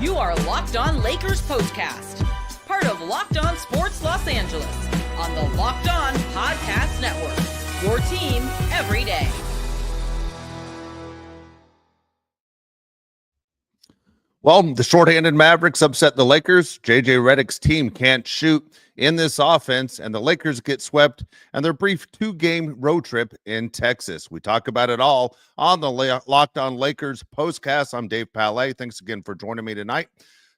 You are Locked On Lakers POSTCAST, part of Locked On Sports Los Angeles, on the Locked On Podcast Network, your team every day. Well, the shorthanded Mavericks upset the Lakers. JJ Redick's team can't shoot in this offense, and the Lakers get swept on their brief 2-game road trip in Texas. We talk about it all on the Locked On Lakers postcast. I'm Dave Palais. Thanks again for joining me tonight.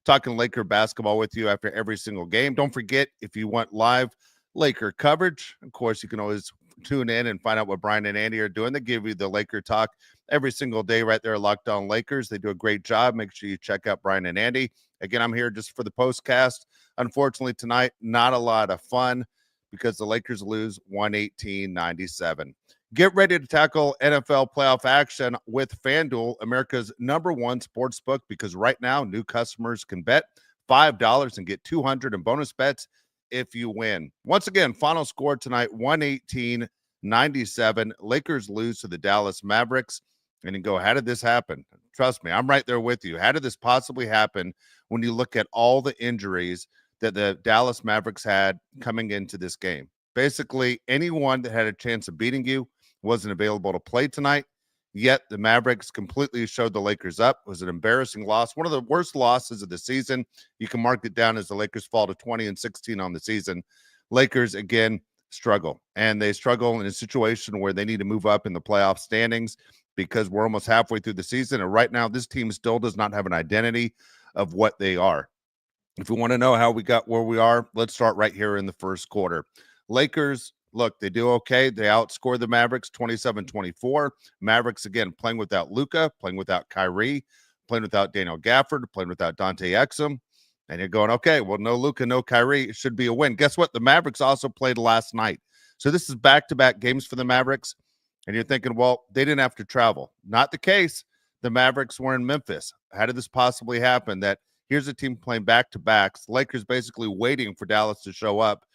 Talking Laker basketball with you after every single game. Don't forget, if you want live Laker coverage, of course, you can always tune in and find out what Brian and Andy are doing. They give you the Laker talk every single day right there at Locked On Lakers. They do a great job. Make sure you check out Brian and Andy. Again, I'm here just for the postcast. Unfortunately, tonight, not a lot of fun because the Lakers lose 118-97. Get ready to tackle NFL playoff action with FanDuel, America's #1 sports book, because right now, new customers can bet $5 and get $200 in bonus bets if you win. Once again, final score tonight, 118-97. Lakers lose to the Dallas Mavericks. And you go, how did this happen? Trust me, I'm right there with you. How did this possibly happen when you look at all the injuries that the Dallas Mavericks had coming into this game? Basically, anyone that had a chance of beating you wasn't available to play tonight, yet the Mavericks completely showed the Lakers up. It was an embarrassing loss, one of the worst losses of the season. You can mark it down as the Lakers fall to 20-16 on the season. Lakers, again, struggle, and they struggle in a situation where they need to move up in the playoff standings because we're almost halfway through the season, and right now this team still does not have an identity of what they are. If we want to know how we got where we are, let's start right here in the first quarter. Lakers, look, they do okay. They outscore the Mavericks 27-24. Mavericks, again, playing without Luka, playing without Kyrie, playing without Daniel Gafford, playing without Dante Exum. And you're going, okay, well, no Luka, no Kyrie. It should be a win. Guess what? The Mavericks also played last night. So this is back-to-back games for the Mavericks. And you're thinking, well, they didn't have to travel. Not the case. The Mavericks were in Memphis. How did this possibly happen? That here's a team playing back-to-backs. Lakers basically waiting for Dallas to show up,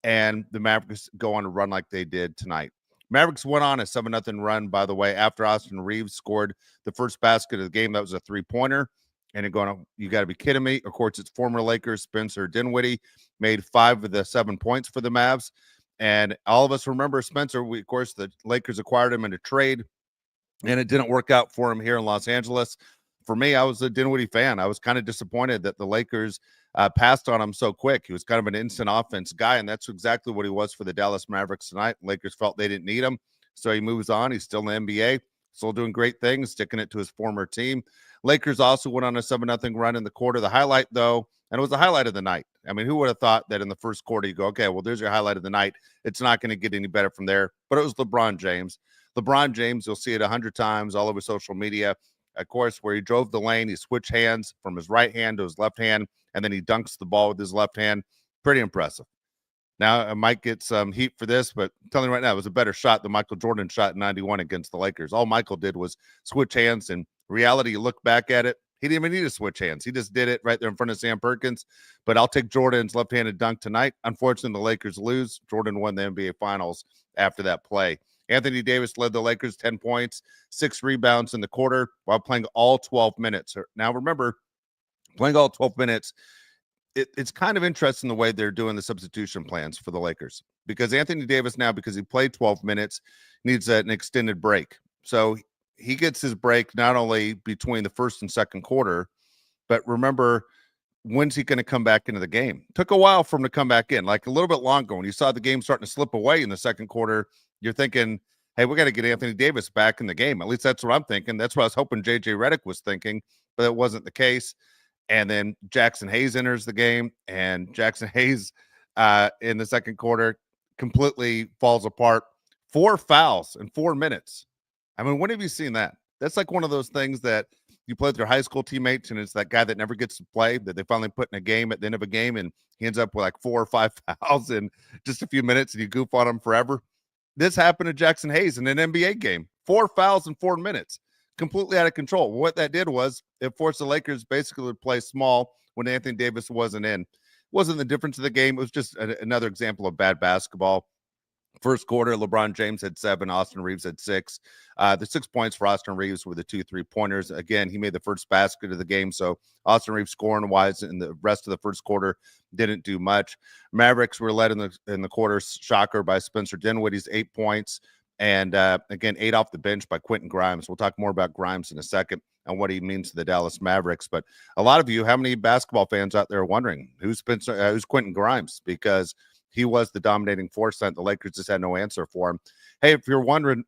and the Mavericks go on a run like they did tonight. Mavericks went on a 7-0 run, by the way, after Austin Reeves scored the first basket of the game. That was a three-pointer. And you're going, oh, you got to be kidding me. Of course, it's former Lakers Spencer Dinwiddie made 5 of the 7 points for the Mavs. And all of us remember Spencer. Of course, the Lakers acquired him in a trade, and it didn't work out for him here in Los Angeles. For me, I was a Dinwiddie fan. I was kind of disappointed that the Lakers passed on him so quick. He was kind of an instant offense guy, and that's exactly what he was for the Dallas Mavericks tonight. Lakers felt they didn't need him, so he moves on. He's still in the NBA, still doing great things, sticking it to his former team. Lakers also went on a 7-0 run in the quarter. The highlight, though, and it was the highlight of the night. I mean, who would have thought that in the first quarter you go, okay, well, there's your highlight of the night. It's not going to get any better from there. But it was LeBron James. LeBron James, you'll see it 100 times all over social media. Of course, where he drove the lane, he switched hands from his right hand to his left hand, and then he dunks the ball with his left hand. Pretty impressive. Now, I might get some heat for this, but I'm telling you right now, it was a better shot than Michael Jordan shot in 91 against the Lakers. All Michael did was switch hands. In reality, you look back at it, he didn't even need to switch hands. He just did it right there in front of Sam Perkins. But I'll take Jordan's left-handed dunk tonight. Unfortunately, the Lakers lose. Jordan won the NBA Finals after that play. Anthony Davis led the Lakers 10 points, 6 rebounds in the quarter while playing all 12 minutes. Now, remember, playing all 12 minutes, it's kind of interesting the way they're doing the substitution plans for the Lakers, because Anthony Davis now, because he played 12 minutes, needs an extended break. So he gets his break not only between the first and second quarter, but remember, when's he going to come back into the game? Took a while for him to come back in, like a little bit longer. When you saw the game starting to slip away in the second quarter, you're thinking, hey, we got to get Anthony Davis back in the game. At least that's what I'm thinking. That's what I was hoping JJ Redick was thinking, but it wasn't the case. And then Jackson Hayes enters the game, and Jackson Hayes in the second quarter completely falls apart. 4 fouls in 4 minutes. I mean, when have you seen that? That's like one of those things that you play with your high school teammates, and it's that guy that never gets to play that they finally put in a game at the end of a game, and he ends up with like 4 or 5 fouls in just a few minutes, and you goof on him forever. This happened to Jackson Hayes in an NBA game. 4 fouls in 4 minutes. Completely out of control. What that did was it forced the Lakers basically to play small when Anthony Davis wasn't in. It wasn't the difference of the game. It was just another example of bad basketball. First quarter, LeBron James had 7, Austin Reeves had 6. The 6 points for Austin Reeves were the 2 3-pointers. Again, he made the first basket of the game, so Austin Reeves scoring-wise in the rest of the first quarter didn't do much. Mavericks were led in the quarter, shocker, by Spencer Dinwiddie's 8 points, and again, 8 off the bench by Quentin Grimes. We'll talk more about Grimes in a second and what he means to the Dallas Mavericks. But a lot of you, how many basketball fans out there are wondering who's Quentin Grimes? Because he was the dominating force that the Lakers just had no answer for him. Hey, if you're wondering,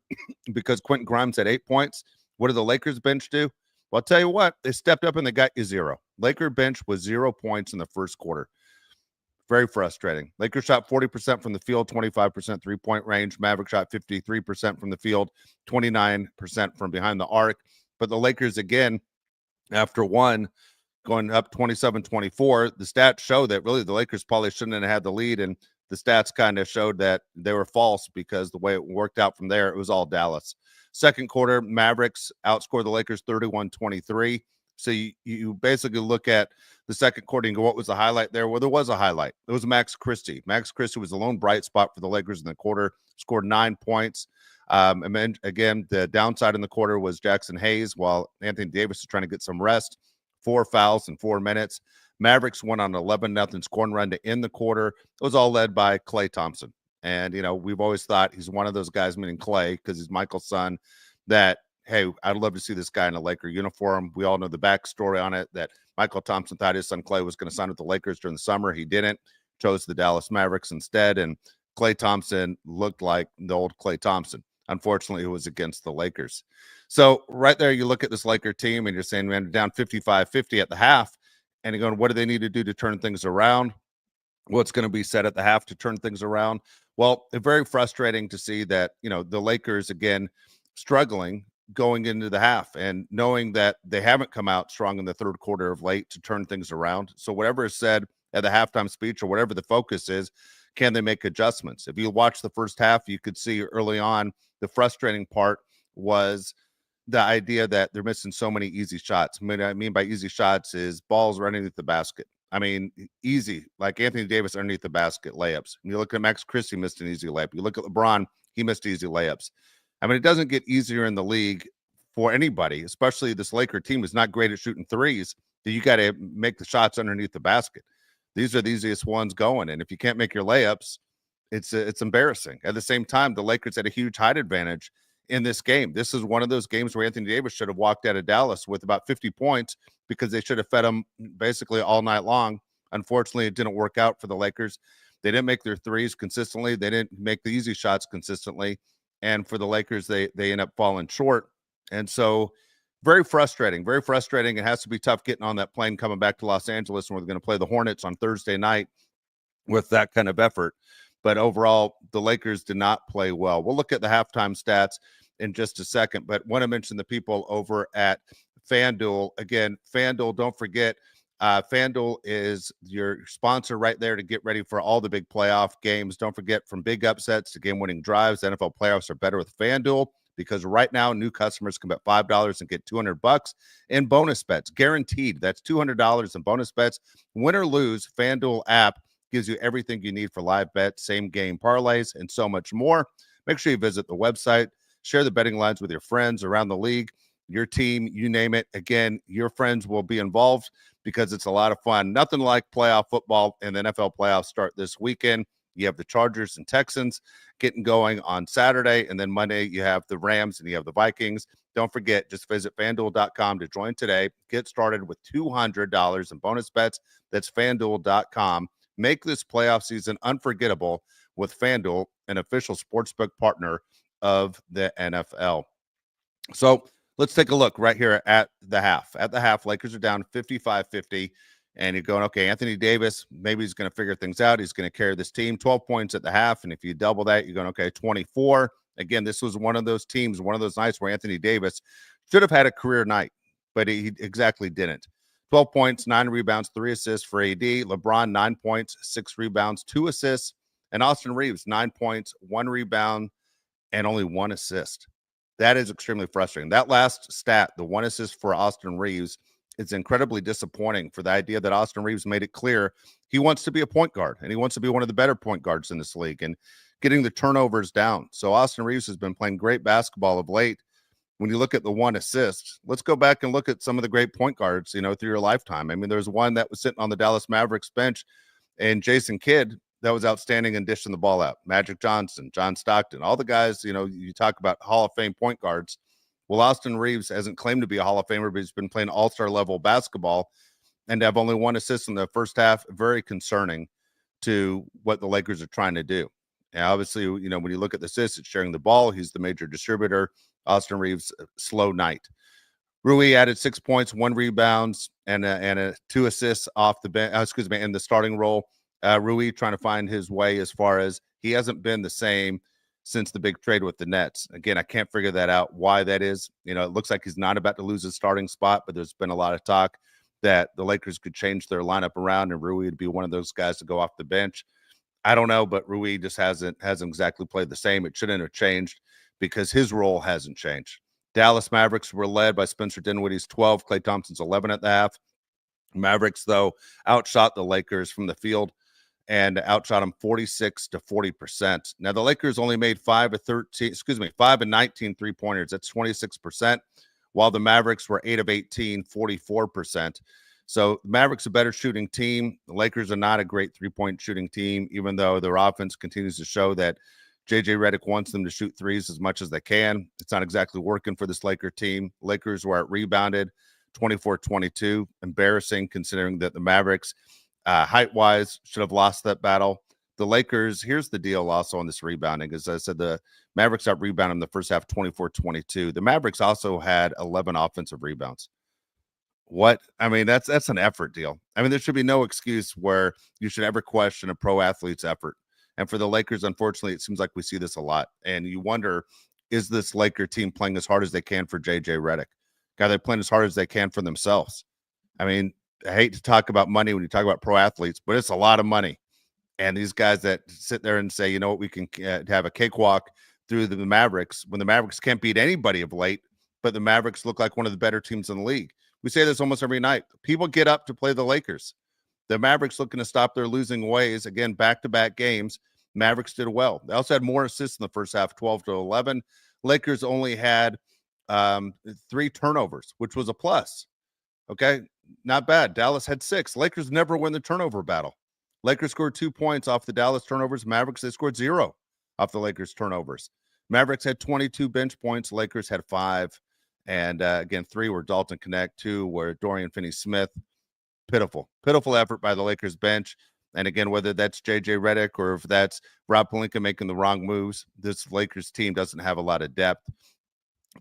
because Quentin Grimes had 8 points, what did the Lakers bench do? Well, I'll tell you what, they stepped up and they got you 0. Laker bench was 0 points in the first quarter. Very frustrating. Lakers shot 40% from the field, 25% three-point range. Mavericks shot 53% from the field, 29% from behind the arc. But the Lakers, again, after one, going up 27-24, the stats show that really the Lakers probably shouldn't have had the lead, and the stats kind of showed that they were false because the way it worked out from there, it was all Dallas. Second quarter, Mavericks outscored the Lakers 31-23. So you basically look at the second quarter and go, what was the highlight there? Well, there was a highlight. It was Max Christie. Max Christie was the lone bright spot for the Lakers in the quarter, scored 9 points. And then, again, the downside in the quarter was Jackson Hayes, while Anthony Davis is trying to get some rest. 4 fouls in 4 minutes. Mavericks went on 11-0 scoring run to end the quarter. It was all led by Klay Thompson. And, we've always thought he's one of those guys, meaning Klay, because he's Michael's son, that, hey, I'd love to see this guy in a Laker uniform. We all know the backstory on it, that Michael Thompson thought his son Klay was going to sign with the Lakers during the summer. He didn't. Chose the Dallas Mavericks instead, and Klay Thompson looked like the old Klay Thompson. Unfortunately, it was against the Lakers. So right there, you look at this Laker team, and you're saying, man, down 55-50 at the half, and you're going, what do they need to do to turn things around? What's going to be said at the half to turn things around? Well, it's very frustrating to see that, the Lakers, again, struggling going into the half and knowing that they haven't come out strong in the third quarter of late to turn things around. So whatever is said at the halftime speech or whatever the focus is, can they make adjustments? If you watch the first half, you could see early on the frustrating part was the idea that they're missing so many easy shots. What I mean by easy shots is balls right underneath the basket. I mean, easy, like Anthony Davis underneath the basket layups. And you look at Max Christie, missed an easy layup. You look at LeBron, he missed easy layups. I mean, it doesn't get easier in the league for anybody, especially this Laker team is not great at shooting threes, that you got to make the shots underneath the basket. These are the easiest ones going. And if you can't make your layups, it's embarrassing. At the same time, the Lakers had a huge height advantage in this game. This is one of those games where Anthony Davis should have walked out of Dallas with about 50 points because they should have fed him basically all night long. Unfortunately, it didn't work out for the Lakers. They didn't make their threes consistently. They didn't make the easy shots consistently. And for the Lakers, they end up falling short. And so very frustrating. It has to be tough getting on that plane coming back to Los Angeles, and we're going to play the Hornets on Thursday night with that kind of effort. But overall, the Lakers did not play well. We'll look at the halftime stats in just a second, but want to mention the people over at FanDuel. Again, FanDuel, don't forget, FanDuel is your sponsor right there to get ready for all the big playoff games. Don't forget, from big upsets to game-winning drives, the NFL playoffs are better with FanDuel, because right now new customers can bet $5 and get $200 in bonus bets, guaranteed. That's $200 in bonus bets. Win or lose, FanDuel app gives you everything you need for live bets, same game parlays, and so much more. Make sure you visit the website, share the betting lines with your friends around the league, your team, you name it. Again, your friends will be involved because it's a lot of fun. Nothing like playoff football, and the NFL playoffs start this weekend. You have the Chargers and Texans getting going on Saturday, and then Monday you have the Rams and you have the Vikings. Don't forget, just visit FanDuel.com to join today. Get started with $200 in bonus bets. That's FanDuel.com. Make this playoff season unforgettable with FanDuel, an official sportsbook partner of the NFL. So let's take a look right here at the half. At the half, Lakers are down 55-50. And you're going, okay, Anthony Davis, maybe he's going to figure things out. He's going to carry this team. 12 points at the half. And if you double that, you're going, okay, 24. Again, this was one of those teams, one of those nights where Anthony Davis should have had a career night, but he exactly didn't. 12 points, 9 rebounds, 3 assists for AD. LeBron, 9 points, 6 rebounds, 2 assists. And Austin Reeves, 9 points, 1 rebound, and only 1 assist. That is extremely frustrating. That last stat, the 1 assist for Austin Reeves, it's incredibly disappointing for the idea that Austin Reeves made it clear he wants to be a point guard and he wants to be one of the better point guards in this league. And getting the turnovers down. So Austin Reeves has been playing great basketball of late. When you look at the 1 assist, let's go back and look at some of the great point guards, through your lifetime. I mean, there's one that was sitting on the Dallas Mavericks bench, and Jason Kidd, that was outstanding in dishing the ball out. Magic Johnson, John Stockton, all the guys, you talk about Hall of Fame point guards. Well, Austin Reeves hasn't claimed to be a Hall of Famer, but he's been playing all-star level basketball, and to have only 1 assist in the first half, very concerning to what the Lakers are trying to do. And obviously, when you look at the assists, it's sharing the ball. He's the major distributor. Austin Reeves, slow night. Rui added 6 points, 1 rebounds, and 2 assists off the bench. In the starting role. Rui trying to find his way as far as he hasn't been the same since the big trade with the Nets. Again, I can't figure that out, why that is. It looks like he's not about to lose his starting spot, but there's been a lot of talk that the Lakers could change their lineup around and Rui would be one of those guys to go off the bench. I don't know, but Rui just hasn't exactly played the same. It shouldn't have changed because his role hasn't changed. Dallas Mavericks were led by Spencer Dinwiddie's 12, Klay Thompson's 11 at the half. Mavericks, though, outshot the Lakers from the field and outshot them 46 to 40%. Now, the Lakers only made 5 and 19 3-pointers. That's 26%, while the Mavericks were 8 of 18, 44%. So the Mavericks a better shooting team. The Lakers are not a great 3-point shooting team, even though their offense continues to show that JJ Redick wants them to shoot threes as much as they can. It's not exactly working for this Laker team. Lakers were out rebounded 24-22. Embarrassing considering that the Mavericks, height-wise, should have lost that battle. The Lakers, here's the deal also on this rebounding. As I said, the Mavericks out rebounded in the first half 24-22. The Mavericks also had 11 offensive rebounds. What? I mean, that's an effort deal. I mean, there should be no excuse where you should ever question a pro athlete's effort. And for the Lakers, unfortunately, it seems like we see this a lot. And you wonder, is this Laker team playing as hard as they can for JJ Redick? God, they're playing as hard as they can for themselves. I mean, I hate to talk about money when you talk about pro athletes, but it's a lot of money. And these guys that sit there and say, you know what, we can have a cakewalk through the Mavericks when the Mavericks can't beat anybody of late, but the Mavericks look like one of the better teams in the league. We say this almost every night. People get up to play the Lakers. The Mavericks looking to stop their losing ways. Again, back-to-back games. Mavericks did well. They also had more assists in the first half, 12-11. Lakers only had 3 turnovers, which was a plus. Okay, not bad. Dallas had 6. Lakers never win the turnover battle. Lakers scored 2 points off the Dallas turnovers. Mavericks, they scored 0 off the Lakers turnovers. Mavericks had 22 bench points. Lakers had 5. And again, 3 were Dalton, Knecht. 2 were Dorian Finney-Smith. Pitiful effort by the Lakers bench. And again, whether that's JJ Redick or if that's Rob Pelinka making the wrong moves, this Lakers team doesn't have a lot of depth.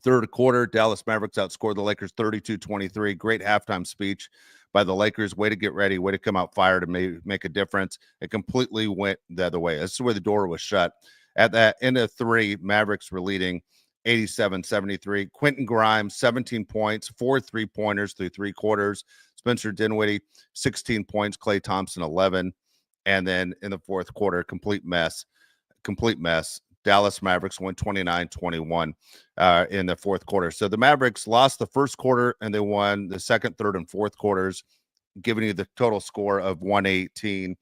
Third quarter, Dallas Mavericks outscored the Lakers 32-23. Great halftime speech by the Lakers. Way to get ready. Way to come out fired and make a difference. It completely went the other way. This is where the door was shut. At that end of 3, Mavericks were leading 87-73. Quentin Grimes, 17 points, 4 3-pointers through 3 quarters. Spencer Dinwiddie, 16 points. Klay Thompson, 11. And then in the fourth quarter, complete mess. Dallas Mavericks won 29-21 in the fourth quarter. So the Mavericks lost the first quarter and they won the second, third, and fourth quarters, giving you the total score of 118-97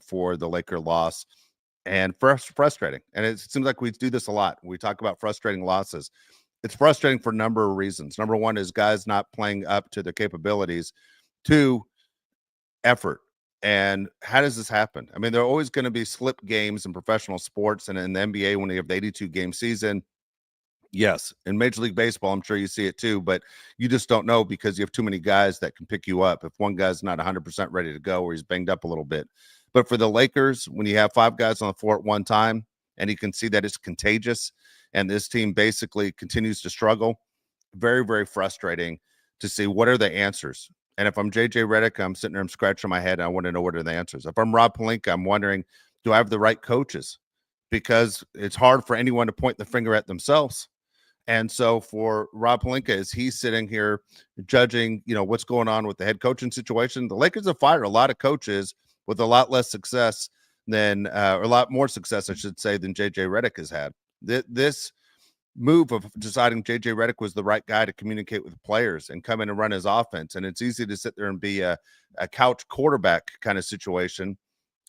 for the Laker loss. And frustrating. And it seems like we do this a lot. We talk about frustrating losses. It's frustrating for a number of reasons. Number one is guys not playing up to their capabilities. 2, effort. And how does this happen? I mean, there are always going to be slip games in professional sports and in the NBA when you have the 82-game season. Yes, in Major League Baseball, I'm sure you see it too, but you just don't know because you have too many guys that can pick you up. If one guy's not 100% ready to go or he's banged up a little bit. But for the Lakers, when you have 5 guys on the floor at one time and you can see that it's contagious and this team basically continues to struggle, very, very frustrating to see what are the answers. And if I'm JJ Redick, I'm sitting there, I'm scratching my head, and I want to know what are the answers. If I'm Rob Pelinka, I'm wondering, do I have the right coaches? Because it's hard for anyone to point the finger at themselves. And so for Rob Pelinka, is he sitting here judging, what's going on with the head coaching situation? The Lakers have fired a lot of coaches with a lot less success than, or a lot more success, I should say, than JJ Redick has had. This move of deciding JJ Redick was the right guy to communicate with players and come in and run his offense. And it's easy to sit there and be a couch quarterback kind of situation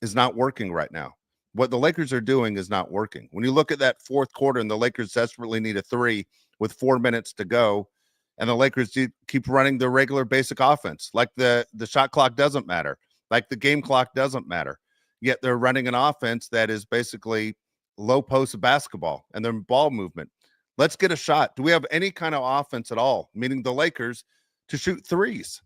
is not working right now. What the Lakers are doing is not working. When you look at that fourth quarter and the Lakers desperately need a three with 4 minutes to go, and the Lakers keep running their regular basic offense, like the shot clock doesn't matter, like the game clock doesn't matter, yet they're running an offense that is basically low post basketball and their ball movement. Let's get a shot. Do we have any kind of offense at all, meaning the Lakers, to shoot threes?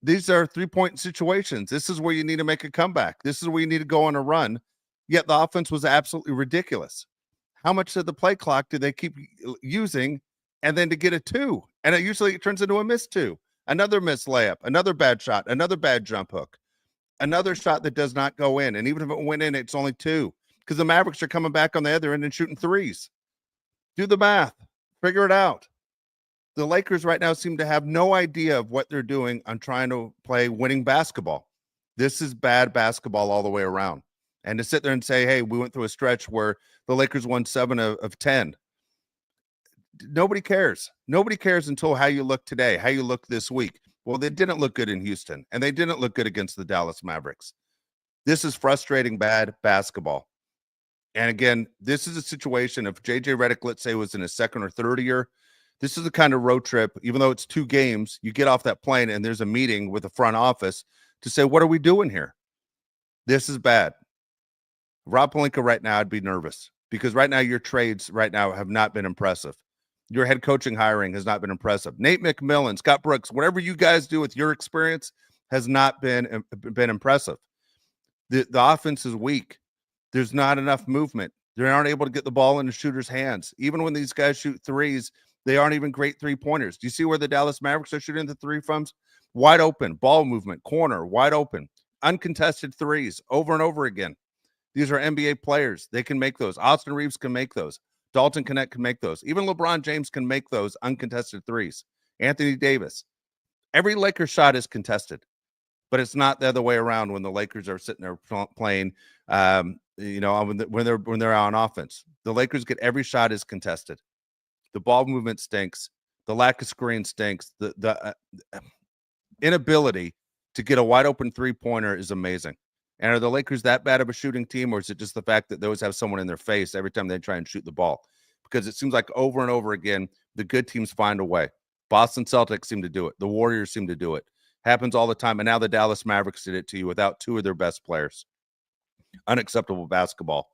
These are three-point situations. This is where you need to make a comeback. This is where you need to go on a run. Yet the offense was absolutely ridiculous. How much of the play clock do they keep using? And then to get a two. And it turns into a missed two. Another missed layup. Another bad shot. Another bad jump hook. Another shot that does not go in. And even if it went in, it's only two. Because the Mavericks are coming back on the other end and shooting threes. Do the math. Figure it out. The Lakers right now seem to have no idea of what they're doing on trying to play winning basketball. This is bad basketball all the way around. And to sit there and say, hey, we went through a stretch where the Lakers won 7 of 10. Nobody cares. Nobody cares until how you look today, how you look this week. Well, they didn't look good in Houston, and they didn't look good against the Dallas Mavericks. This is frustrating, bad basketball. And again, this is a situation if JJ Redick, let's say, was in his second or third year, this is the kind of road trip, even though it's 2 games, you get off that plane and there's a meeting with the front office to say, what are we doing here? This is bad. Rob Pelinka right now, I'd be nervous because right now your trades right now have not been impressive. Your head coaching hiring has not been impressive. Nate McMillan, Scott Brooks, whatever you guys do with your experience has not been impressive. The offense is weak. There's not enough movement. They aren't able to get the ball in the shooter's hands. Even when these guys shoot threes, they aren't even great three-pointers. Do you see where the Dallas Mavericks are shooting the three from? Wide open, ball movement, corner, wide open, uncontested threes over and over again. These are NBA players. They can make those. Austin Reeves can make those. Dalton Knecht can make those. Even LeBron James can make those uncontested threes. Anthony Davis. Every Lakers shot is contested, but it's not the other way around when the Lakers are sitting there playing, when they're on offense. The Lakers get every shot is contested. The ball movement stinks. The lack of screen stinks. The inability to get a wide open three-pointer is amazing. And are the Lakers that bad of a shooting team, or is it just the fact that they always have someone in their face every time they try and shoot the ball? Because it seems like over and over again, the good teams find a way. Boston Celtics seem to do it. The Warriors seem to do it. Happens all the time. And now the Dallas Mavericks did it to you without 2 of their best players. Unacceptable basketball.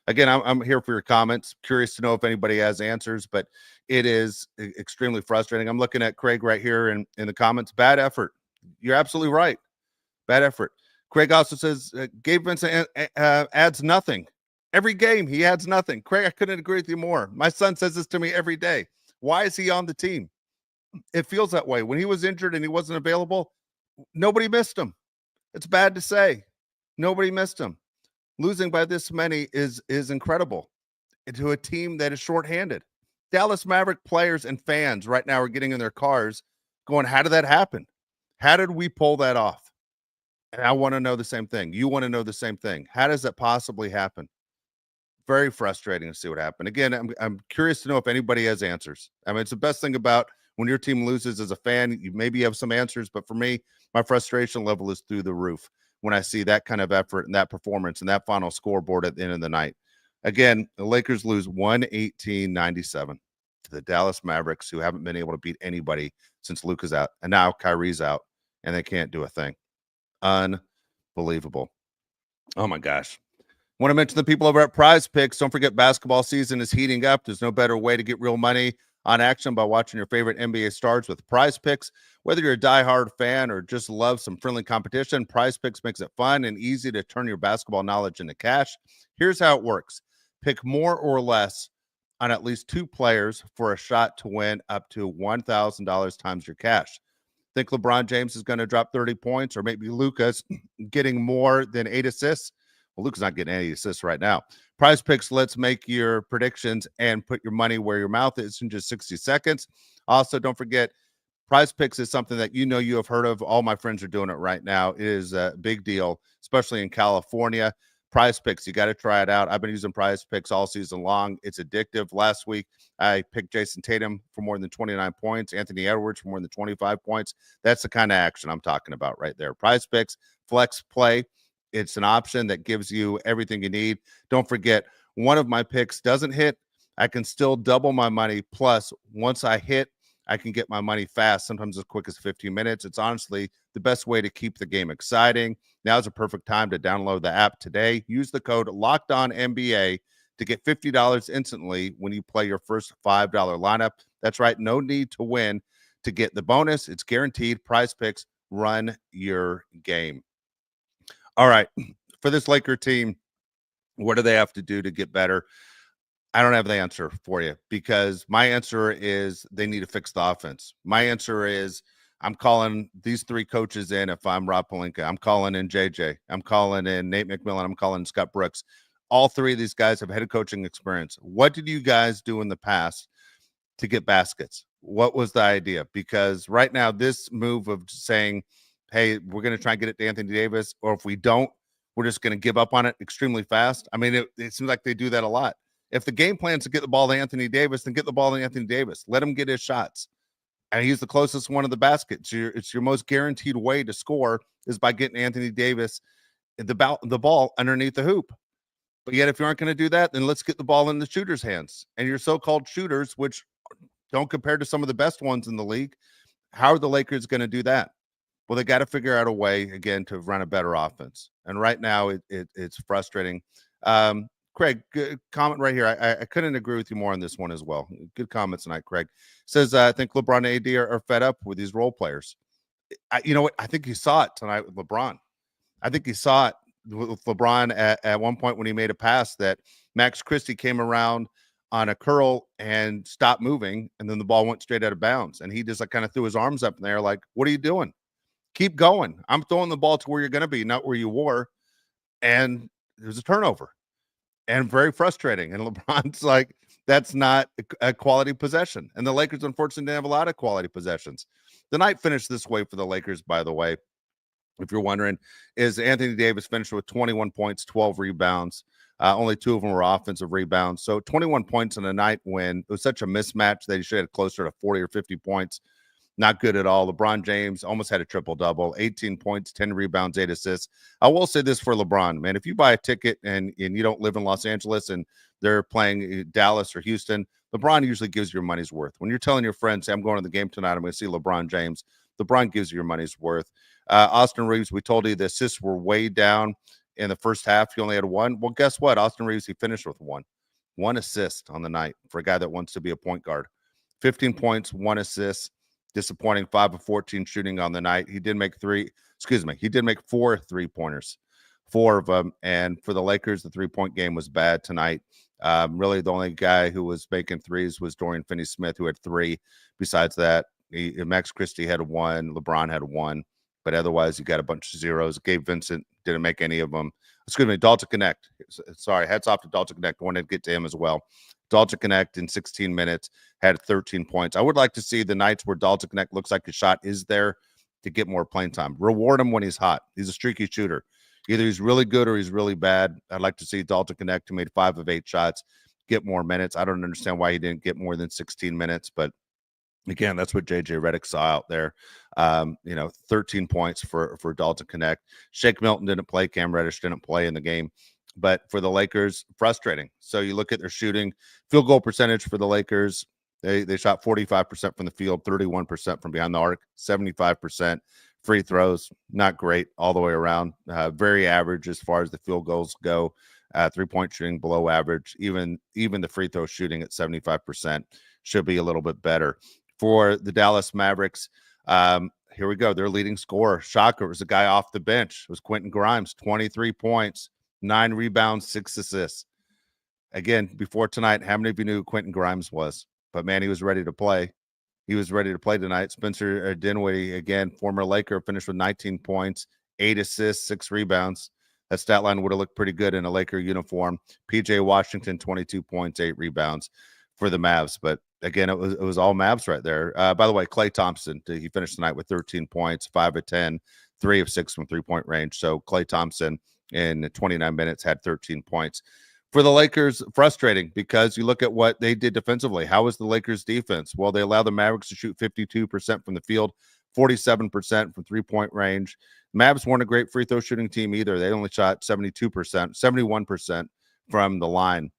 Again, I'm here for your comments. Curious to know if anybody has answers, but it is extremely frustrating. I'm looking at Craig right here in the comments. Bad effort. You're absolutely right. Bad effort. Craig also says Gabe Vincent adds nothing. Every game, he adds nothing. Craig, I couldn't agree with you more. My son says this to me every day. Why is he on the team? It feels that way. When he was injured and he wasn't available, nobody missed him. It's bad to say. Nobody missed him. Losing by this many is incredible to a team that is shorthanded. Dallas Maverick players and fans right now are getting in their cars going, how did that happen? How did we pull that off? And I want to know the same thing. You want to know the same thing. How does that possibly happen? Very frustrating to see what happened. Again, I'm curious to know if anybody has answers. I mean, it's the best thing about when your team loses as a fan, you maybe have some answers, but for me, my frustration level is through the roof when I see that kind of effort and that performance and that final scoreboard at the end of the night. Again, the Lakers lose 118-97 to the Dallas Mavericks, who haven't been able to beat anybody since Luka's out. And now Kyrie's out, and they can't do a thing. Unbelievable. Oh, my gosh. Want to mention the people over at Prize Picks. Don't forget basketball season is heating up. There's no better way to get real money on action by watching your favorite NBA stars with Prize Picks. Whether you're a diehard fan or just love some friendly competition, Prize Picks makes it fun and easy to turn your basketball knowledge into cash. Here's how it works. Pick more or less on at least 2 players for a shot to win up to $1,000 times your cash. Think LeBron James is going to drop 30 points, or maybe Luka's getting more than 8 assists? Well, Luka's not getting any assists right now. Prize Picks lets make your predictions and put your money where your mouth is in just 60 seconds. Also, don't forget, Prize Picks is something that you have heard of. All my friends are doing it right now. It is a big deal, especially in California. Prize Picks, you got to try it out. I've been using Prize Picks all season long. It's addictive. Last week, I picked Jason Tatum for more than 29 points, Anthony Edwards for more than 25 points. That's the kind of action I'm talking about right there. Prize Picks, flex play. It's an option that gives you everything you need. Don't forget, one of my picks doesn't hit, I can still double my money. Plus, once I hit, I can get my money fast, sometimes as quick as 15 minutes. It's honestly the best way to keep the game exciting. Now's a perfect time to download the app today. Use the code LOCKEDONNBA to get $50 instantly when you play your first $5 lineup. That's right, no need to win to get the bonus. It's guaranteed. Prize Picks, run your game. All right, for this Laker team, what do they have to do to get better? I don't have the answer for you, because my answer is they need to fix the offense. My answer is I'm calling these three coaches in. If I'm Rob Pelinka, I'm calling in JJ. I'm calling in Nate McMillan. I'm calling in Scott Brooks. All three of these guys have head coaching experience. What did you guys do in the past to get baskets? What was the idea? Because right now, this move of saying, hey, we're going to try and get it to Anthony Davis, or if we don't, we're just going to give up on it extremely fast. I mean, it seems like they do that a lot. If the game plan is to get the ball to Anthony Davis, then get the ball to Anthony Davis. Let him get his shots. And he's the closest one to the basket. It's your most guaranteed way to score is by getting Anthony Davis the ball underneath the hoop. But yet, if you aren't going to do that, then let's get the ball in the shooter's hands. And your so-called shooters, which don't compare to some of the best ones in the league, how are the Lakers going to do that? Well, they got to figure out a way, again, to run a better offense. And right now, it's frustrating. Craig, good comment right here. I couldn't agree with you more on this one as well. Good comments tonight, Craig. Says, I think LeBron and AD are fed up with these role players. You know what? I think you saw it tonight with LeBron. I think you saw it with LeBron at one point when he made a pass that Max Christie came around on a curl and stopped moving, and then the ball went straight out of bounds. And he just kind of threw his arms up in there like, what are you doing? Keep going. I'm throwing the ball to where you're going to be, not where you were. And there's a turnover. And very frustrating. And LeBron's like, that's not a quality possession. And the Lakers, unfortunately, didn't have a lot of quality possessions. The night finished this way for the Lakers, by the way, if you're wondering, is Anthony Davis finished with 21 points, 12 rebounds. Only 2 of them were offensive rebounds. So 21 points in a night when it was such a mismatch that he should have closer to 40 or 50 points. Not good at all. LeBron James almost had a triple-double, 18 points, 10 rebounds, 8 assists. I will say this for LeBron, man. If you buy a ticket and you don't live in Los Angeles and they're playing Dallas or Houston, LeBron usually gives you your money's worth. When you're telling your friends, hey, I'm going to the game tonight, I'm going to see LeBron James, LeBron gives you your money's worth. Austin Reeves, we told you the assists were way down in the first half. He only had 1. Well, guess what? Austin Reeves, he finished with 1. 1 assist on the night for a guy that wants to be a point guard. 15 points, 1 assist. Disappointing, 5 of 14 shooting on the night. He did make 4 3-pointers, 4 of them. And for the Lakers, the 3-point game was bad tonight. Really, the only guy who was making threes was Dorian Finney-Smith, who had 3. Besides that, Max Christie had 1. LeBron had 1. But otherwise, you got a bunch of zeros. Gabe Vincent didn't make any of them. Excuse me, Dalton Knecht. Sorry, hats off to Dalton Knecht. I wanted to get to him as well. Dalton Knecht in 16 minutes had 13 points. I would like to see the nights where Dalton Knecht looks like his shot is there to get more playing time. Reward him when he's hot. He's a streaky shooter. Either he's really good or he's really bad. I'd like to see Dalton Knecht, who made 5 of 8 shots, get more minutes. I don't understand why he didn't get more than 16 minutes, but again, that's what JJ Redick saw out there. 13 points for Dalton Knecht. Shake Milton didn't play. Cam Reddish didn't play in the game. But for the Lakers, frustrating. So you look at their shooting, field goal percentage for the Lakers. They shot 45% from the field, 31% from behind the arc, 75% free throws. Not great all the way around. Very average as far as the field goals go. 3-point shooting below average. Even the free throw shooting at 75% should be a little bit better. For the Dallas Mavericks, here we go. Their leading scorer, shocker, was a guy off the bench. It was Quentin Grimes, 23 points, 9 rebounds, 6 assists. Again, before tonight, how many of you knew who Quentin Grimes was? But, man, he was ready to play. He was ready to play tonight. Spencer Dinwiddie, again, former Laker, finished with 19 points, 8 assists, 6 rebounds. That stat line would have looked pretty good in a Laker uniform. PJ Washington, 22 points, 8 rebounds for the Mavs. But, again, it was all Mavs right there. By the way, Klay Thompson, he finished tonight with 13 points, 5 of 10, 3 of 6 from three-point range. So, Klay Thompson in 29 minutes had 13 points. For the Lakers, frustrating because you look at what they did defensively. How was the Lakers' defense? Well, they allowed the Mavericks to shoot 52% from the field, 47% from three-point range. Mavs weren't a great free throw shooting team either. They only shot 71% from the line.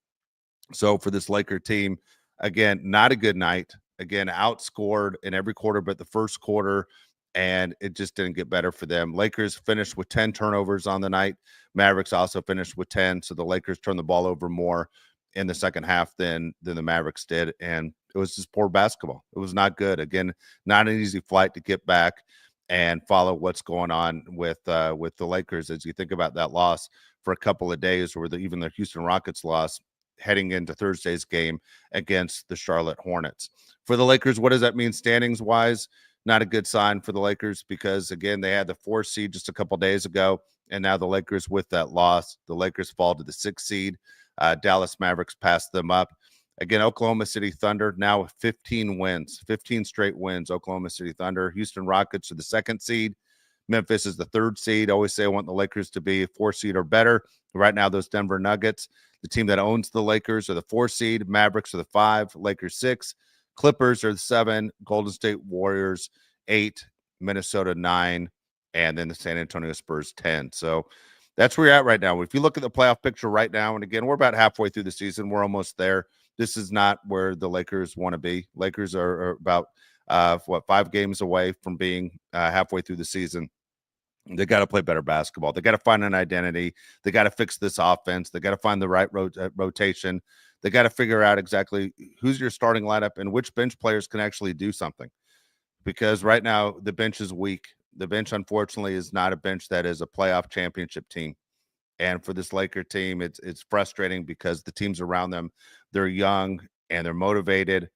So for this Laker team, again, not a good night. Again, outscored in every quarter but the first quarter, and it just didn't get better for them. Lakers finished with 10 turnovers on the night. Mavericks also finished with 10. So the Lakers turned the ball over more in the second half than the Mavericks did. And it was just poor basketball. It was not good. Again, not an easy flight to get back and follow what's going on with the Lakers as you think about that loss for a couple of days, or even the Houston Rockets loss heading into Thursday's game against the Charlotte Hornets. For the Lakers, what does that mean standings wise? Not a good sign for the Lakers because, again, they had the 4th seed just a couple days ago, and now the Lakers, with that loss, the Lakers fall to the 6th seed. Dallas Mavericks passed them up. Again, Oklahoma City Thunder now with 15 wins, 15 straight wins. Oklahoma City Thunder. Houston Rockets are the 2nd seed. Memphis is the 3rd seed. I always say I want the Lakers to be a 4 seed or better. Right now, those Denver Nuggets, the team that owns the Lakers, are the 4 seed. Mavericks are the 5. Lakers 6. Clippers are the 7. Golden State Warriors 8. Minnesota 9. And then the San Antonio Spurs 10. So that's where you're at right now. If you look at the playoff picture right now, and again, we're about halfway through the season. We're almost there. This is not where the Lakers want to be. Lakers are about 5 games away from being halfway through the season. They got to play better basketball. They got to find an identity. They got to fix this offense. They got to find the right rotation. They got to figure out exactly who's your starting lineup and which bench players can actually do something. Because right now the bench is weak. The bench, unfortunately, is not a bench that is a playoff championship team. And for this Laker team, it's frustrating because the teams around them, they're young and they're motivated.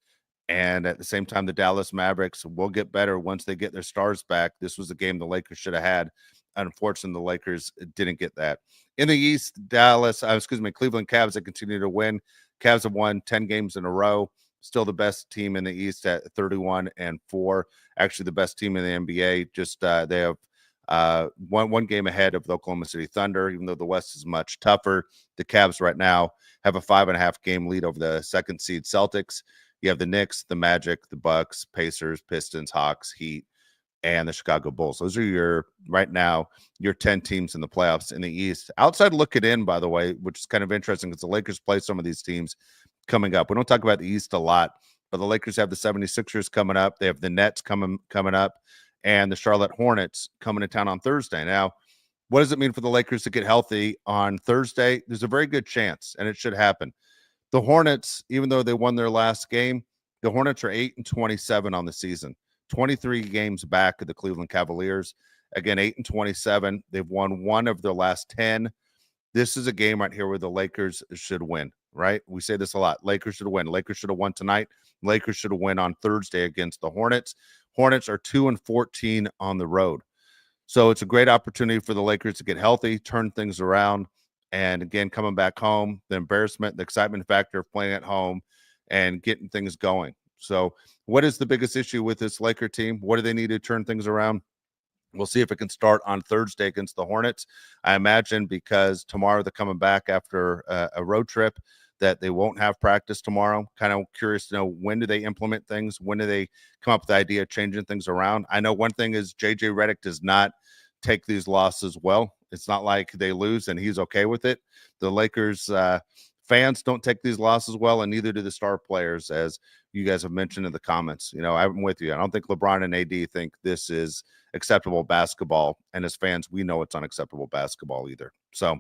And at the same time, the Dallas Mavericks will get better once they get their stars back. This was a game the Lakers should have had. Unfortunately, the Lakers didn't get that. In the East, Cleveland Cavs, they continue to win. Cavs have won 10 games in a row. Still the best team in the East at 31-4. Actually, the best team in the NBA. Just they have one game ahead of the Oklahoma City Thunder, even though the West is much tougher. The Cavs right now have a 5.5 game lead over the 2nd seed Celtics. You have the Knicks, the Magic, the Bucks, Pacers, Pistons, Hawks, Heat, and the Chicago Bulls. Those are right now your 10 teams in the playoffs in the East. Outside looking in, by the way, which is kind of interesting because the Lakers play some of these teams coming up. We don't talk about the East a lot, but the Lakers have the 76ers coming up. They have the Nets coming up, and the Charlotte Hornets coming to town on Thursday. Now, what does it mean for the Lakers to get healthy on Thursday? There's a very good chance, and it should happen. The Hornets, even though they won their last game, the Hornets are 8-27 on the season, 23 games back of the Cleveland Cavaliers. Again, 8-27. They've won 1 of their last 10. This is a game right here where the Lakers should win, right? We say this a lot. Lakers should win. Lakers should have won tonight. Lakers should have won on Thursday against the Hornets. Hornets are 2-14 on the road. So it's a great opportunity for the Lakers to get healthy, turn things around. And again, coming back home, the embarrassment, the excitement factor of playing at home and getting things going. So what is the biggest issue with this Laker team? What do they need to turn things around? We'll see if it can start on Thursday against the Hornets. I imagine because tomorrow they're coming back after a road trip that they won't have practice tomorrow. Kind of curious to know, when do they implement things? When do they come up with the idea of changing things around? I know one thing is JJ Redick does not take these losses well. It's not like they lose and he's okay with it. The Lakers fans don't take these losses well, and neither do the star players, as you guys have mentioned in the comments. I'm with you. I don't think LeBron and AD think this is acceptable basketball, and as fans, we know it's unacceptable basketball either. So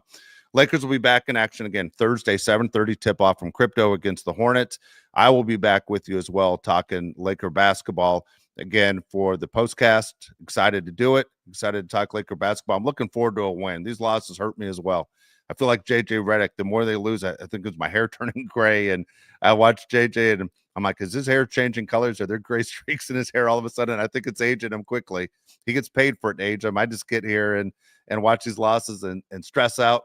Lakers will be back in action again Thursday, 7:30 tip-off from Crypto against the Hornets. I will be back with you as well, talking Laker basketball again for the postcast. Excited to do it. Excited to talk Laker basketball. I'm looking forward to a win. These losses hurt me as well. I feel like JJ Redick, the more they lose, I think it's my hair turning gray. And I watch JJ and I'm like, is his hair changing colors? Are there gray streaks in his hair all of a sudden? I think it's aging him quickly. He gets paid for it to age him. I just get here and watch these losses and stress out.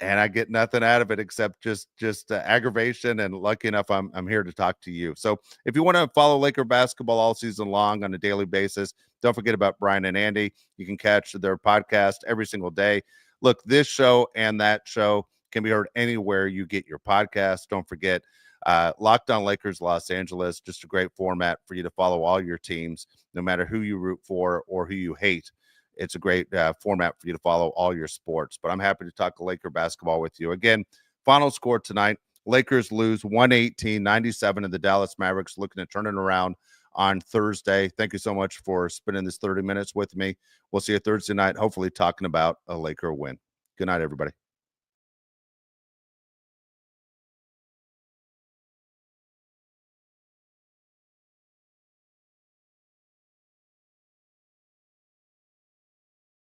And I get nothing out of it except just aggravation. And lucky enough, I'm here to talk to you. So if you want to follow Laker basketball all season long on a daily basis, don't forget about Brian and Andy. You can catch their podcast every single day. Look, this show and that show can be heard anywhere you get your podcast. Don't forget Locked On Lakers Los Angeles, just a great format for you to follow all your teams, no matter who you root for or who you hate. it's a great format for you to follow all your sports. But I'm happy to talk Laker basketball with you. Again, final score tonight, Lakers lose 118-97 to the Dallas Mavericks, looking to turn it around on Thursday. Thank you so much for spending this 30 minutes with me. We'll see you Thursday night, hopefully talking about a Laker win. Good night, everybody.